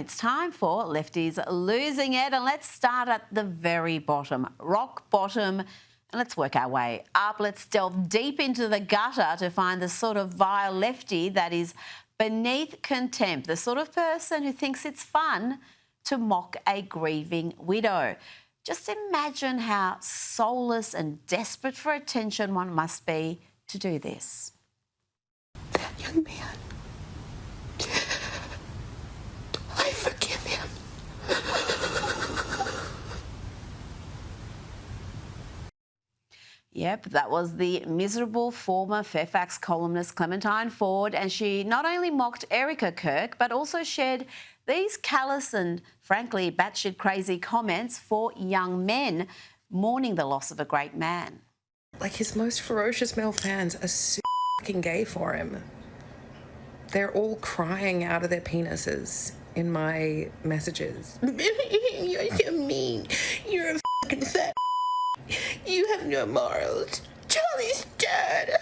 It's time for Lefties Losing It, and let's start at the very bottom, rock bottom, and let's work our way up. Let's delve deep into the gutter to find the sort of vile lefty that is beneath contempt, the sort of person who thinks it's fun to mock a grieving widow. Just imagine how soulless and desperate for attention one must be to do this. That young man, I forgive him. Yep, that was the miserable former Fairfax columnist Clementine Ford, and she not only mocked Erica Kirk but also shared these callous and frankly batshit crazy comments for young men mourning the loss of a great man. Like, his most ferocious male fans are so fucking gay for him. They're all crying out of their penises in my messages. You're so mean. You're a fucking fat. You have no morals. Charlie's dead.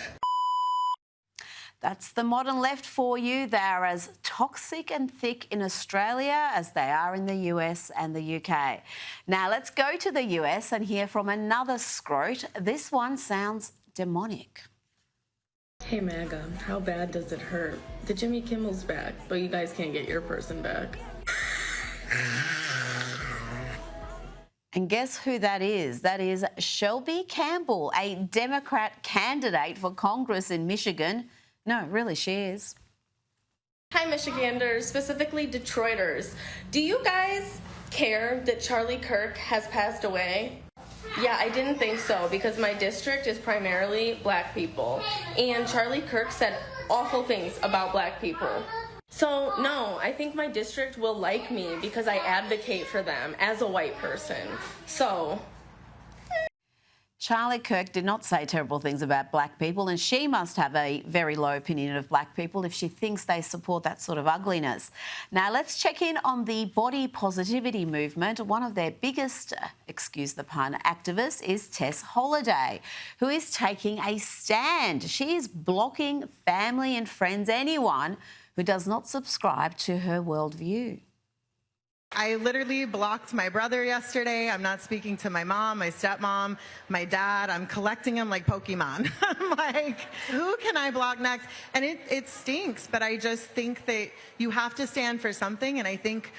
That's the modern left for you. They are as toxic and thick in Australia as they are in the US and the UK. Now let's go to the US and hear from another scrote. This one sounds demonic. Hey MAGA, how bad does it hurt? The Jimmy Kimmel's back, but you guys can't get your person back. And guess who that is? That is Shelby Campbell, a Democrat candidate for Congress in Michigan. No, really, she is. Hi Michiganders, specifically Detroiters. Do you guys care that Charlie Kirk has passed away? Yeah, I didn't think so, because my district is primarily black people, and Charlie Kirk said awful things about black people. So, no, I think my district will like me because I advocate for them as a white person. So... Charlie Kirk did not say terrible things about black people, and she must have a very low opinion of black people if she thinks they support that sort of ugliness. Now, let's check in on the body positivity movement. One of their biggest, excuse the pun, activists is Tess Holliday, who is taking a stand. She is blocking family and friends, anyone who does not subscribe to her worldview. I literally blocked my brother yesterday. I'm not speaking to my mom, my stepmom, my dad. I'm collecting them like Pokemon. I'm like, who can I block next? And it stinks, but I just think that you have to stand for something. And I think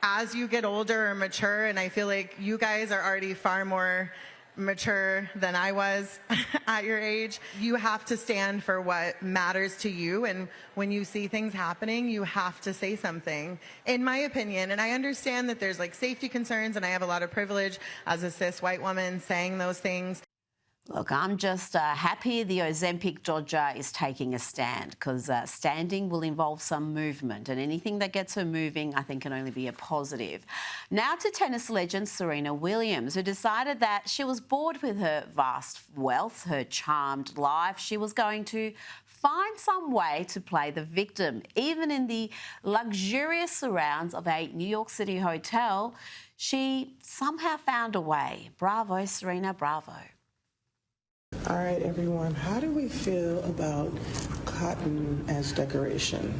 as you get older or mature, and I feel like you guys are already far more mature than I was at your age, you have to stand for what matters to you, and when you see things happening, you have to say something, in my opinion. And I understand that there's like safety concerns, and I have a lot of privilege as a cis white woman saying those things. Look, I'm just happy the Ozempic dodger is taking a stand, because standing will involve some movement, and anything that gets her moving I think can only be a positive. Now to tennis legend Serena Williams, who decided that she was bored with her vast wealth, her charmed life. She was going to find some way to play the victim. Even in the luxurious surrounds of a New York City hotel, she somehow found a way. Bravo, Serena, bravo. All right, everyone, how do we feel about cotton as decoration?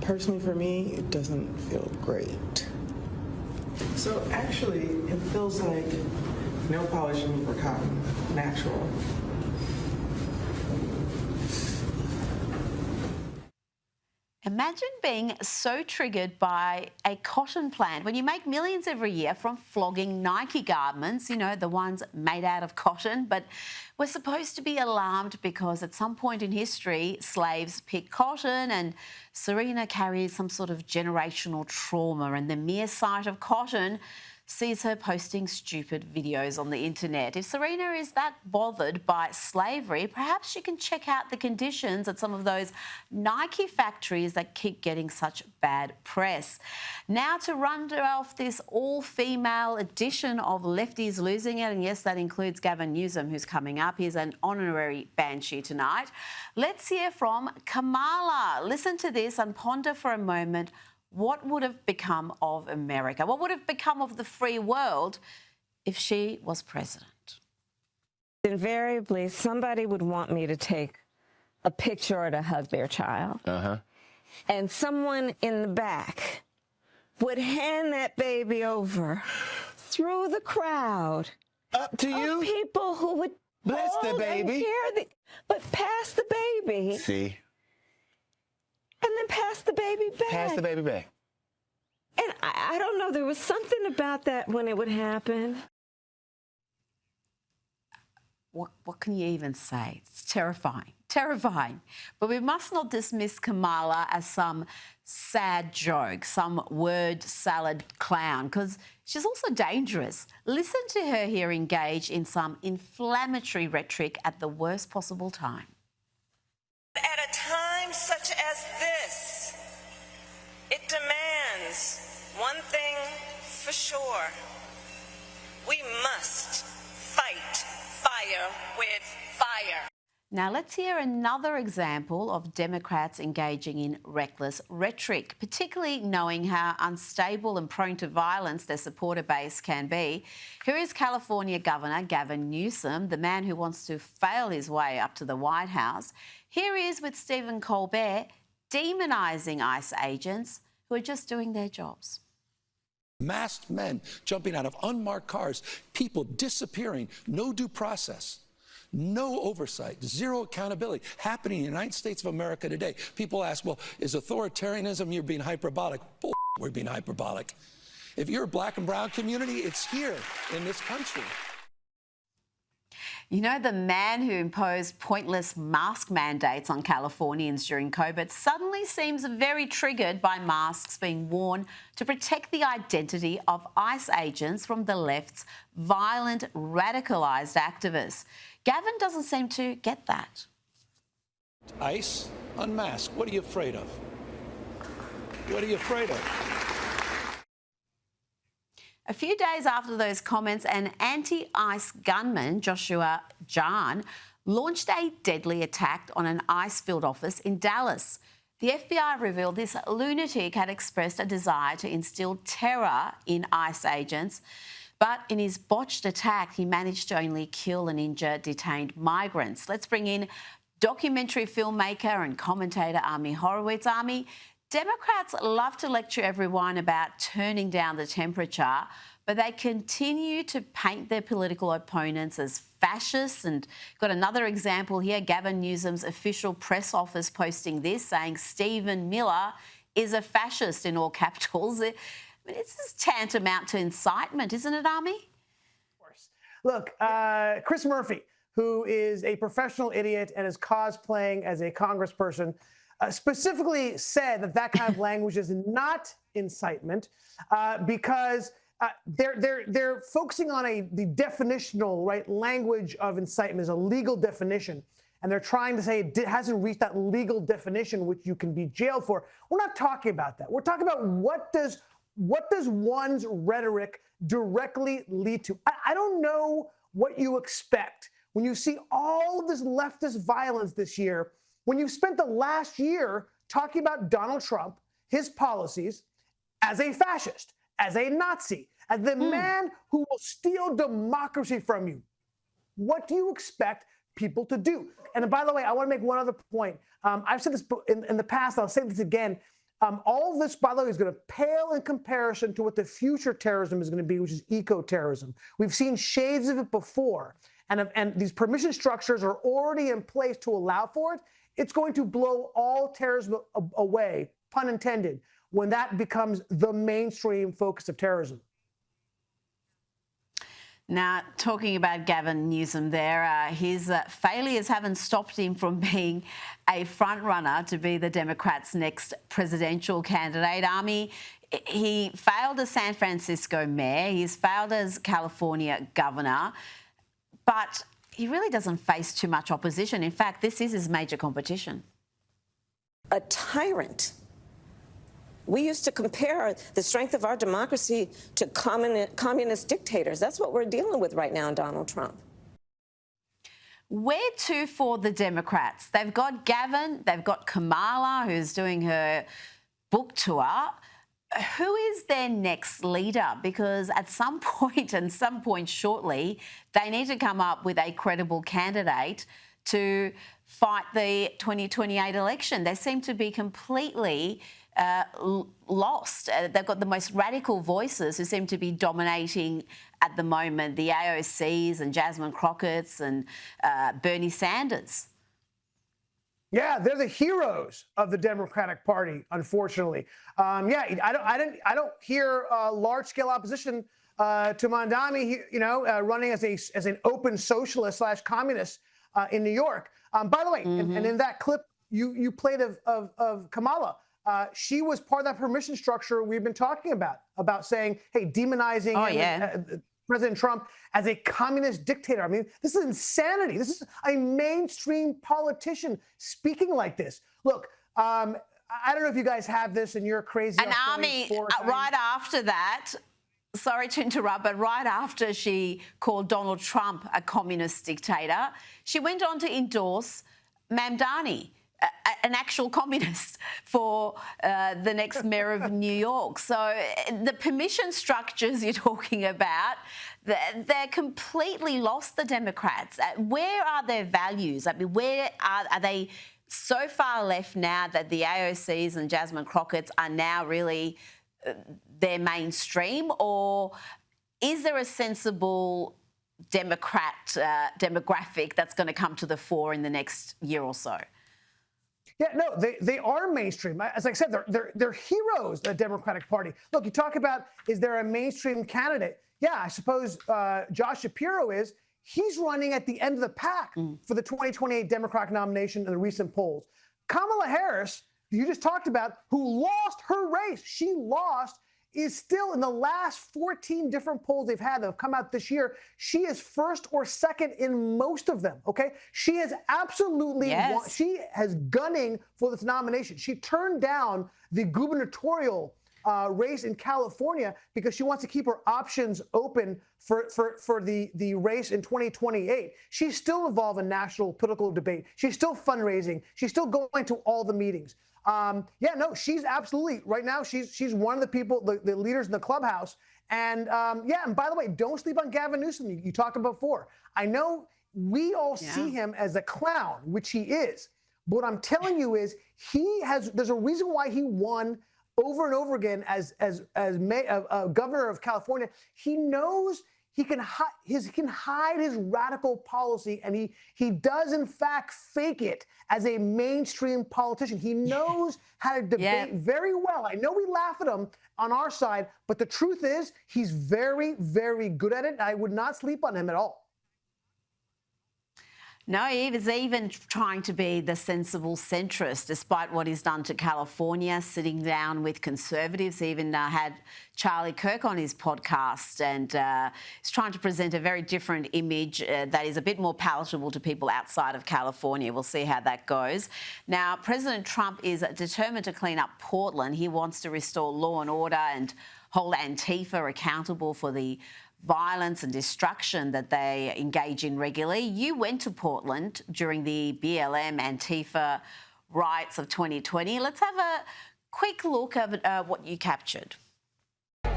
Personally, for me, it doesn't feel great. So actually, it feels like nail polishing for cotton, natural. Imagine being so triggered by a cotton plant when you make millions every year from flogging Nike garments, you know, the ones made out of cotton. But we're supposed to be alarmed because at some point in history, slaves picked cotton, and Serena carries some sort of generational trauma, and the mere sight of cotton sees her posting stupid videos on the internet. If Serena is that bothered by slavery, perhaps she can check out the conditions at some of those Nike factories that keep getting such bad press. Now to run off this all-female edition of Lefties Losing It, and yes, that includes Gavin Newsom, who's coming up. He's an honorary Banshee tonight. Let's hear from Kamala. Listen to this and ponder for a moment. What would have become of America? What would have become of the free world if she was president? Invariably, somebody would want me to take a picture or to hug their child. And someone in the back would hand that baby over through the crowd Up to you. of people who would Bless the hold and baby. carry but pass the baby See? and then pass the baby back. Pass the baby back. And I don't know, there was something about that when it would happen. What can you even say? It's terrifying, terrifying. But we must not dismiss Kamala as some sad joke, some word salad clown, because she's also dangerous. Listen to her here engage in some inflammatory rhetoric at the worst possible time. At a time such as this, it demands one thing for sure. We must fight fire with fire. Now let's hear another example of Democrats engaging in reckless rhetoric, particularly knowing how unstable and prone to violence their supporter base can be. Here is California Governor Gavin Newsom, the man who wants to fail his way up to the White House. Here he is with Stephen Colbert demonising ICE agents who are just doing their jobs. Masked men jumping out of unmarked cars, people disappearing, no due process, no oversight, zero accountability happening in the United States of America today. People ask, well, is authoritarianism, you're being hyperbolic? Bull, we're being hyperbolic. If you're a black and brown community, it's here in this country. You know, the man who imposed pointless mask mandates on Californians during COVID suddenly seems very triggered by masks being worn to protect the identity of ICE agents from the left's violent, radicalised activists. Gavin doesn't seem to get that. ICE, unmasked. What are you afraid of? What are you afraid of? A few days after those comments, an anti-ICE gunman, Joshua Jahn, launched a deadly attack on an ICE field office in Dallas. The FBI revealed this lunatic had expressed a desire to instill terror in ICE agents, but in his botched attack, he managed to only kill and injure detained migrants. Let's bring in documentary filmmaker and commentator Ami Horowitz. Ami, Democrats love to lecture everyone about turning down the temperature, but they continue to paint their political opponents as fascists. And got another example here, Gavin Newsom's official press office posting this, saying Stephen Miller is a fascist in all capitals. I mean, this is tantamount to incitement, isn't it, Ami? Of course. Look, Chris Murphy, who is a professional idiot and is cosplaying as a congressperson, specifically said that that kind of language is not incitement because they're focusing on the definitional language of incitement is a legal definition, and they're trying to say it hasn't reached that legal definition which you can be jailed for. We're not talking about that. We're talking about what does one's rhetoric directly lead to. I don't know what you expect when you see all of this leftist violence this year, when you've spent the last year talking about Donald Trump, his policies, as a fascist, as a Nazi, as the man who will steal democracy from you. What do you expect people to do? And by the way, I want to make one other point. I've said this in the past, I'll say this again. All of this, by the way, is going to pale in comparison to what the future terrorism is going to be, which is eco-terrorism. We've seen shades of it before, and these permission structures are already in place to allow for it. It's going to blow all terrorism away, pun intended, when that becomes the mainstream focus of terrorism. Now, talking about Gavin Newsom there, his failures haven't stopped him from being a front-runner to be the Democrats' next presidential candidate. Ami, he failed as San Francisco mayor, he's failed as California governor, but he really doesn't face too much opposition. In fact, this is his major competition. A tyrant. We used to compare the strength of our democracy to communist dictators. That's what we're dealing with right now in Donald Trump. Where to for the Democrats? They've got Gavin, they've got Kamala, who's doing her book tour. Who is their next leader? Because at some point, and some point shortly, they need to come up with a credible candidate to fight the 2028 election. They seem to be completely lost. They've got the most radical voices who seem to be dominating at the moment, the AOCs and Jasmine Crockett's and Bernie Sanders. Yeah, they're the heroes of the Democratic Party, unfortunately. I don't hear large-scale opposition to Mamdani, running as an open socialist / communist in New York. By the way, and in that clip you played of Kamala, she was part of that permission structure we've been talking about saying, hey, demonizing President Trump as a communist dictator. I mean, this is insanity. This is a mainstream politician speaking like this. Look, I don't know if you guys have this in your crazy. And Army, right after that, sorry to interrupt, but right after she called Donald Trump a communist dictator, she went on to endorse Mamdani, an actual communist, for the next mayor of New York. So the permission structures you're talking about, they're completely lost, the Democrats. Where are their values? I mean, where are they so far left now that the AOCs and Jasmine Crockett's are now really their mainstream? Or is there a sensible demographic that's going to come to the fore in the next year or so? Yeah, no, they are mainstream. As I said, they're heroes, the Democratic Party. Look, you talk about, is there a mainstream candidate? Yeah, I suppose Josh Shapiro is. He's running at the end of the pack for the 2028 Democratic nomination in the recent polls. Kamala Harris, you just talked about, who lost her race, she lost, is still in the last 14 different polls they've had that have come out this year. She is first or second in most of them, okay? She is absolutely, she has gunning for this nomination. She turned down the gubernatorial race in California because she wants to keep her options open for the race in 2028. She's still involved in national political debate. She's still fundraising. She's still going to all the meetings. She's absolutely, right now, she's one of the people, the leaders in the clubhouse. And and by the way, don't sleep on Gavin Newsom. You talked about before. I know we all see him as a clown, which he is. But what I'm telling you is there's a reason why he won over and over again as governor of California. He knows he can hide his radical policy, and he does in fact fake it as a mainstream politician. He knows how to debate very well. I know we laugh at him on our side, but the truth is he's very, very good at it. And I would not sleep on him at all. No, he was even trying to be the sensible centrist, despite what he's done to California, sitting down with conservatives. He even had Charlie Kirk on his podcast, and he's trying to present a very different image that is a bit more palatable to people outside of California. We'll see how that goes. Now, President Trump is determined to clean up Portland. He wants to restore law and order and hold Antifa accountable for the violence and destruction that they engage in regularly. You went to Portland during the BLM Antifa riots of 2020. Let's have a quick look at what you captured.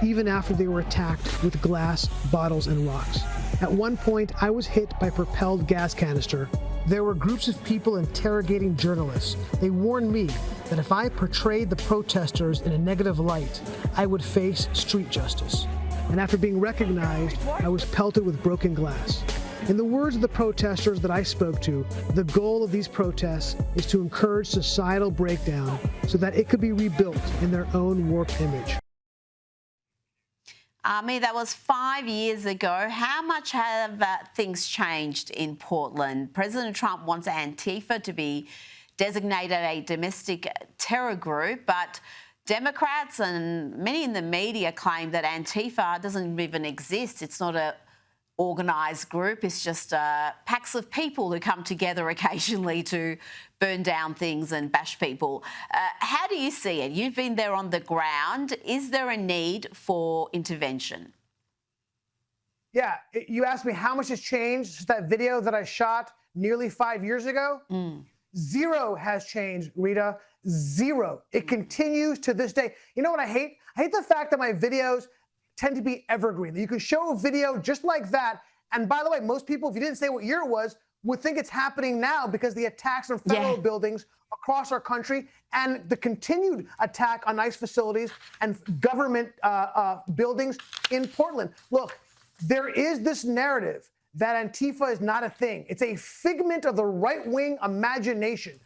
Even after they were attacked with glass, bottles, and rocks. At one point, I was hit by a propelled gas canister. There were groups of people interrogating journalists. They warned me that if I portrayed the protesters in a negative light, I would face street justice. And after being recognized, I was pelted with broken glass. In the words of the protesters that I spoke to, the goal of these protests is to encourage societal breakdown so that it could be rebuilt in their own warped image. Army, that was 5 years ago. How much have things changed in Portland? President Trump wants Antifa to be designated a domestic terror group, but Democrats and many in the media claim that Antifa doesn't even exist. It's not an organised group. It's just packs of people who come together occasionally to burn down things and bash people. How do you see it? You've been there on the ground. Is there a need for intervention? Yeah, you asked me how much has changed since that video that I shot nearly 5 years ago. Zero has changed, Rita. Zero. It continues to this day. You know what I hate? I hate the fact that my videos tend to be evergreen. You can show a video just like that. And by the way, most people, if you didn't say what year it was, would think it's happening now because the attacks on federal buildings across our country and the continued attack on ICE facilities and government buildings in Portland. Look, there is this narrative that Antifa is not a thing. It's a figment of the right-wing imagination.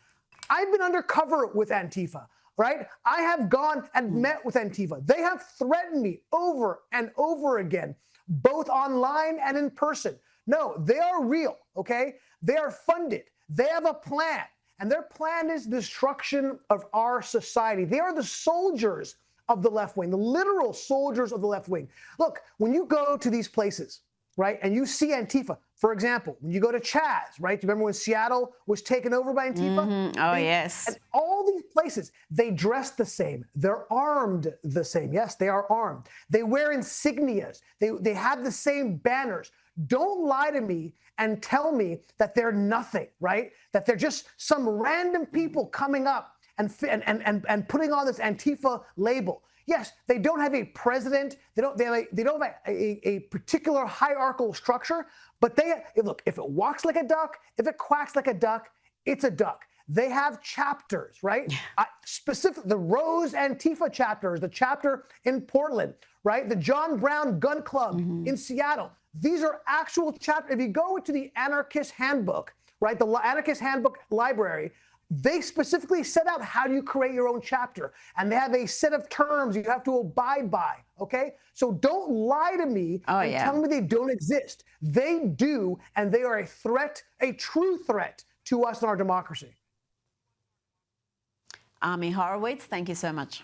I've been undercover with Antifa, right? I have gone and met with Antifa. They have threatened me over and over again, both online and in person. No, they are real, okay? They are funded. They have a plan, and their plan is destruction of our society. They are the soldiers of the left wing, the literal soldiers of the left wing. Look, when you go to these places, right, and you see Antifa, for example, when you go to Chaz, right? Do you remember when Seattle was taken over by Antifa? Oh, yes. And all these places, they dress the same. They're armed the same. Yes, they are armed. They wear insignias. They have the same banners. Don't lie to me and tell me that they're nothing, right? That they're just some random people coming up and putting on this Antifa label. Yes, they don't have a president. They don't have a particular hierarchical structure. But look, if it walks like a duck, if it quacks like a duck, it's a duck. They have chapters, right? Specific, the Rose Antifa chapters, the chapter in Portland, right? The John Brown Gun Club in Seattle. These are actual chapters. If you go into the Anarchist Handbook, right, the Anarchist Handbook library, they specifically set out how do you create your own chapter. And they have a set of terms you have to abide by, okay? So don't lie to me and tell me they don't exist. They do, and they are a threat, a true threat to us and our democracy. Ami Horowitz, thank you so much.